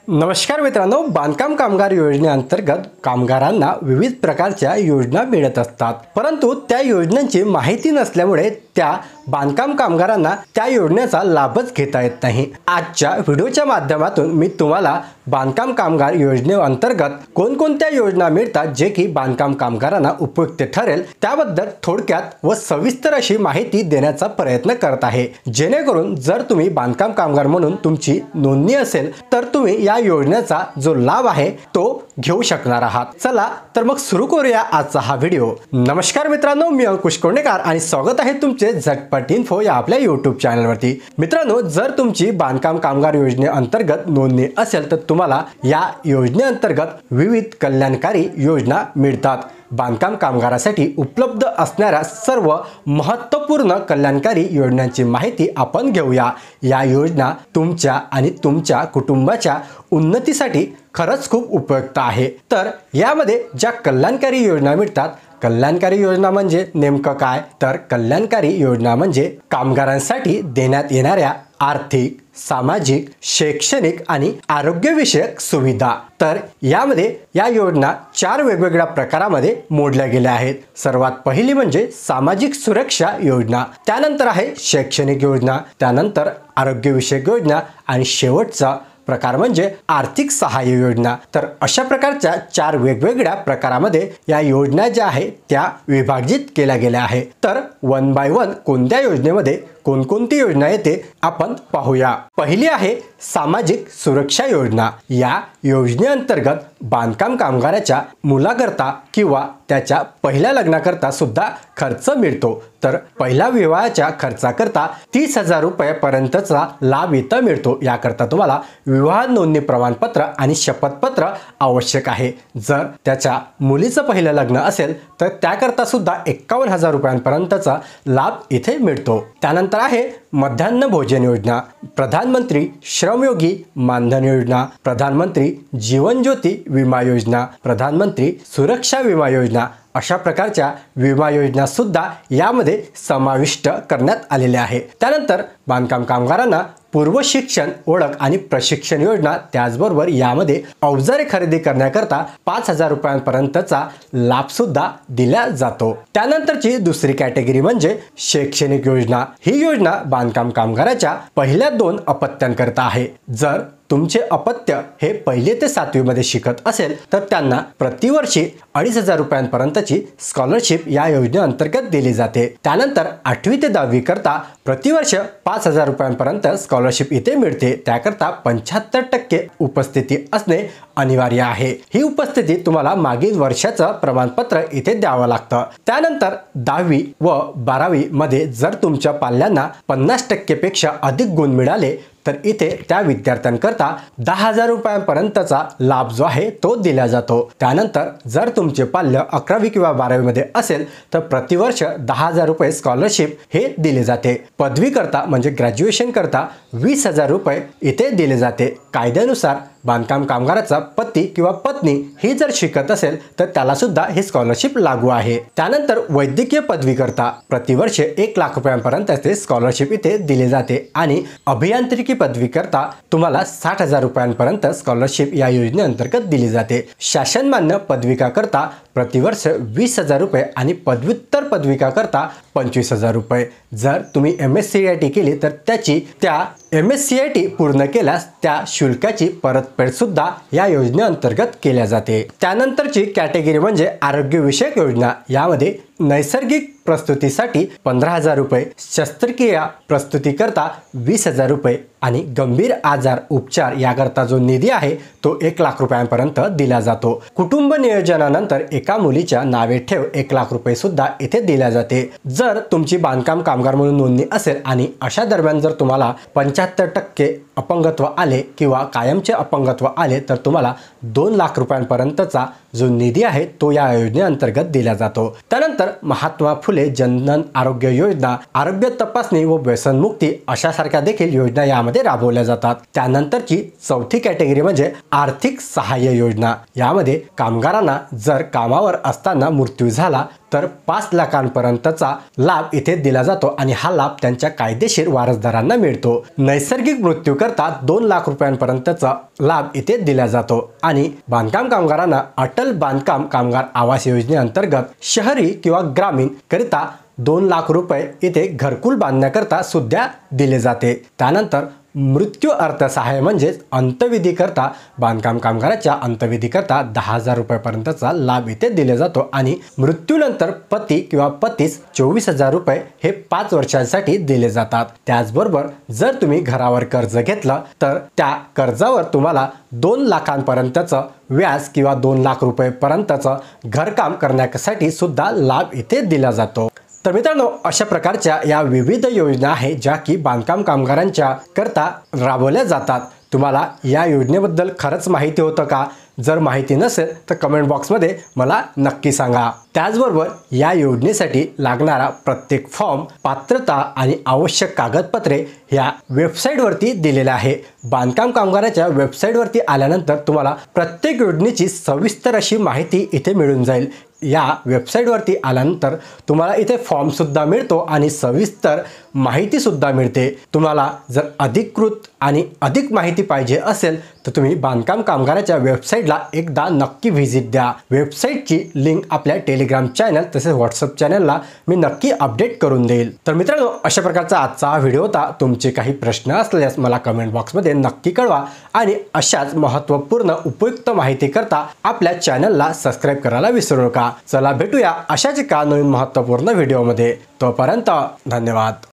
नमस्कार मित्रांनो, बांधकाम कामगार योजनेअंतर्गत कामगारांना विविध प्रकारच्या योजना मिळत असतात, परंतु त्या योजनांची माहिती नसल्यामुळे त्या बांधकाम कामगारांना त्या योजनेचा लाभच घेता येत नाही। आजच्या व्हिडिओच्या माध्यमातून मी तुम्हाला बांधकाम कामगार योजनेअंतर्गत कोणकोणत्या योजना मिळतात जे की बांधकाम कामगारांना उपयुक्त ठरेल त्याबद्दल थोडक्यात व सविस्तर अशी माहिती देण्याचा प्रयत्न करत आहे, जेणेकरून जर तुम्ही बांधकाम कामगार म्हणून तुमची नोंदणी असेल तर तुम्ही या योजनेचा जो लाभ आहे तो घेऊ शकणार आहात। चला तर मग सुरू करूया आजचा हा व्हिडिओ। नमस्कार मित्रांनो, मी अंकुश कोंडेकर आणि स्वागत आहे तुमचे झटपट इन्फो या आपल्या YouTube चॅनलवरती। मित्रांनो, जर तुमची बांधकाम कामगार योजनेअंतर्गत नोंदणी असेल तर तुम्हाला या योजनेअंतर्गत विविध कल्याणकारी योजना मिळतात। बांधकाम कामगारासाठी उपलब्ध असणाऱ्या सर्व महत्त्वपूर्ण कल्याणकारी योजनांची माहिती आपण घेऊया। या योजना तुमच्या आणि तुमच्या कुटुंबाच्या उन्नतीसाठी खरंच खूप उपयुक्त आहे। तर यामध्ये ज्या कल्याणकारी योजना मिळतात, कल्याणकारी योजना म्हणजे नेमकं काय? तर कल्याणकारी योजना म्हणजे कामगारांसाठी देण्यात येणाऱ्या आर्थिक, सामाजिक, शैक्षणिक आणि आरोग्यविषयक सुविधा। तर यामध्ये या योजना 4 वेगवेगळ्या प्रकारामध्ये मोडल्या गेल्या आहेत। सर्वात पहिली म्हणजे सामाजिक सुरक्षा योजना, त्यानंतर आहे शैक्षणिक योजना, त्यानंतर आरोग्यविषयक योजना आणि शेवटचा प्रकार म्हणजे आर्थिक सहाय्य योजना। तर अशा प्रकारच्या 4 वेगवेगळ्या प्रकारामध्ये या योजना ज्या आहेत त्या विभाजित केल्या गेल्या आहेत। तर वन बाय वन कोणत्या योजनेमध्ये कोणकोणती योजना येते आपण पाहूया। पहिली आहे सामाजिक सुरक्षा योजना। या योजनेअंतर्गत बांधकाम कामगाराच्या मुलाकरता किंवा त्याच्या पहिल्या लग्नाकरता सुद्धा खर्च मिळतो। तर पहिल्या विवाहाच्या खर्चाकरता 30,000 रुपयांपर्यंतचा लाभ इथं मिळतो। याकरता तुम्हाला विवाह नोंदणी प्रमाणपत्र आणि शपथपत्र आवश्यक आहे। जर त्याच्या मुलीचं पहिलं लग्न असेल तर त्याकरता सुद्धा 51,000 रुपयांपर्यंतचा लाभ इथे मिळतो। त्यानंतर आहे मध्यान्ह भोजन योजना, प्रधानमंत्री श्रमयोगी मानधन योजना, प्रधानमंत्री जीवन ज्योती विमा योजना, प्रधानमंत्री सुरक्षा विमा योजना अशा प्रकारच्या विमा योजना सुद्धा यामध्ये समाविष्ट करण्यात आलेल्या आहे। त्यानंतर बांधकाम कामगारांना पूर्व शिक्षण, ओळख आणि प्रशिक्षण योजना, त्याचबरोबर यामध्ये अवजारे खरेदी करण्याकरता 5,000 रुपयांपर्यंतचा लाभ सुद्धा दिला जातो। त्यानंतरची दुसरी कॅटेगरी म्हणजे शैक्षणिक योजना। ही योजना बांधकाम कामगाराच्या पहिल्या 2 अपत्यांकरता आहे। जर तुमचे अपत्य हे 1ली ते 7वी मध्ये शिकत असेल तर त्यांना प्रतिवर्षी 2,500 रुपयांपर्यंतची स्कॉलरशिप या योजनेअंतर्गत दिली जाते। त्यानंतर 8वी ते 10वी करता प्रतिवर्ष 5,000 रुपयांपर्यंत स्कॉलरशिप इथे मिळते। त्याकरता 75% उपस्थिती असणे अनिवार्य आहे। ही उपस्थिती तुम्हाला मागील वर्षाचं प्रमाणपत्र इथे द्यावं लागतं। त्यानंतर 10वी व 12वी मध्ये जर तुमच्या पाल्यांना 50% पेक्षा अधिक गुण मिळाले तर इथे त्या विद्यार्थ्यांकरता 10,000 रुपयांपर्यंतचा लाभ जो आहे तो दिला जातो। त्यानंतर जर तुमचे पाल्य 11वी किंवा 12वी मध्ये असेल तर प्रतिवर्ष 10,000 रुपये स्कॉलरशिप हे दिले जाते। पदवी करता म्हणजे ग्रॅज्युएशन करता 20,000 रुपये इथे दिले जाते। कायद्यानुसार बांधकाम कामगाराचा पती किंवा पत्नी ही जर शिकत असेल तर त्याला सुद्धा ही स्कॉलरशिप लागू आहे। त्यानंतर वैद्यकीय पदवी करता प्रतिवर्ष 1 लाख रुपयांपर्यंतचे स्कॉलरशिप इथे दिले जाते आणि अभियांत्रिकी पदवी करता तुम्हाला 60,000 रुपयांपर्यंत स्कॉलरशिप या योजनेअंतर्गत दिली जाते। शासनमान्य पदविका करता प्रतिवर्ष 20,000 रुपये आणि पदव्युत्तर पदविका करता 25,000 रुपये। जर तुम्ही MSCIT केली तर त्या MSCIT पूर्ण केल्यास त्या शुल्काची परतफेड सुद्धा या योजनेअंतर्गत केल्या जाते। त्यानंतरची कॅटेगरी म्हणजे आरोग्यविषयक योजना। यामध्ये नैसर्गिक प्रस्तुतीसाठी 15,000 रुपये, शस्त्रक्रिया प्रस्तुती करता 20,000 रुपये आणि गंभीर आजार उपचार याकरता जो निधी आहे तो 1 लाख रुपयांपर्यंत दिला जातो। कुटुंब नियोजनानंतर एका मुलीच्या नावे ठेव 1 लाख रुपये सुद्धा इथे दिल्या जाते। जर तुमची बांधकाम कामगार म्हणून नोंदणी असेल आणि अशा दरम्यान जर तुम्हाला 75% अपंगत्व आले किंवा कायमचे अपंगत्व आले तर तुम्हाला 2 लाख रुपयांपर्यंतचा जो निधी आहे तो या योजनेअंतर्गत दिला जातो। त्यानंतर महात्मा फुले जनधन आरोग्य योजना, आरोग्य तपासणी व व्यसनमुक्ती अशासारख्या देखील योजना यामध्ये राबवल्या जातात। त्यानंतरची चौथी कॅटेगरी म्हणजे आर्थिक सहाय्य योजना। यामध्ये कामगारांना जर कामावर असताना मृत्यू झाला तर 5 लाखांपर्यंतचा लाभ इथे दिला जातो आणि हा लाभ त्यांच्या कायदेशीर वारसदारांना मिळतो। नैसर्गिक मृत्यू करता 2 लाख रुपयांपर्यंतचा लाभ इथे दिला जातो आणि बांधकाम कामगारांना अटल बांधकाम कामगार आवास योजनेअंतर्गत शहरी किंवा ग्रामीण करिता 2 लाख रुपये इथे घरकुल बांधण्याकरता सुद्धा दिले जाते। त्यानंतर मृत्यू अर्थसहाय्य म्हणजेच अंतविधी करता बांधकाम कामगाराच्या अंतविधी करता 10,000 रुपयापर्यंतचा लाभ इथे दिला जातो आणि मृत्यूनंतर पती किंवा पतीस 24,000 रुपये हे 5 वर्षांसाठी दिले जातात। त्याचबरोबर जर तुम्ही घरावर कर्ज घेतलं तर त्या कर्जावर तुम्हाला 2 लाखांपर्यंतचं व्याज किंवा 2 लाख रुपयेपर्यंतचं घरकाम करण्यासाठी सुद्धा लाभ इथे दिला जातो। तर मित्रांनो, अशा प्रकारच्या या विविध योजना आहेत ज्या की बांधकाम कामगारांच्या करता राबवल्या जातात। तुम्हाला या योजनेबद्दल खरंच माहिती होतं का? जर माहिती नसेल तर कमेंट बॉक्समध्ये मला नक्की सांगा। त्याचबरोबर या योजनेसाठी लागणारा प्रत्येक फॉर्म, पात्रता आणि आवश्यक कागदपत्रे ह्या वेबसाईटवरती दिलेले आहे। बांधकाम कामगाराच्या वेबसाईटवरती आल्यानंतर तुम्हाला प्रत्येक योजनेची सविस्तर अशी माहिती इथे मिळून जाईल। या वेबसाईटवरती आल्यानंतर तुम्हाला इथे फॉर्म सुद्धा मिळतो आणि सविस्तर माहिती सुद्धा मिळते। तुम्हाला जर अधिकृत आणि अधिक माहिती पाहिजे असेल तर तुम्ही बांधकाम कामगाराच्या वेबसाईटला एकदा नक्की व्हिजिट द्या। वेबसाईटची लिंक आपल्या टेलिग्राम चॅनल तसेच व्हॉट्सअप चॅनलला मी नक्की अपडेट करून देईल। तर मित्रांनो, अशा प्रकारचा आजचा हा व्हिडिओ होता। तुमचे काही प्रश्न असल्यास मला कमेंट बॉक्समध्ये नक्की कळवा आणि अशाच महत्त्वपूर्ण उपयुक्त माहिती करता आपल्या चॅनलला सबस्क्राईब करायला विसरू नका। चला भेटूया अशाच एका नवीन महत्त्वपूर्ण व्हिडिओमध्ये। तोपर्यंत धन्यवाद।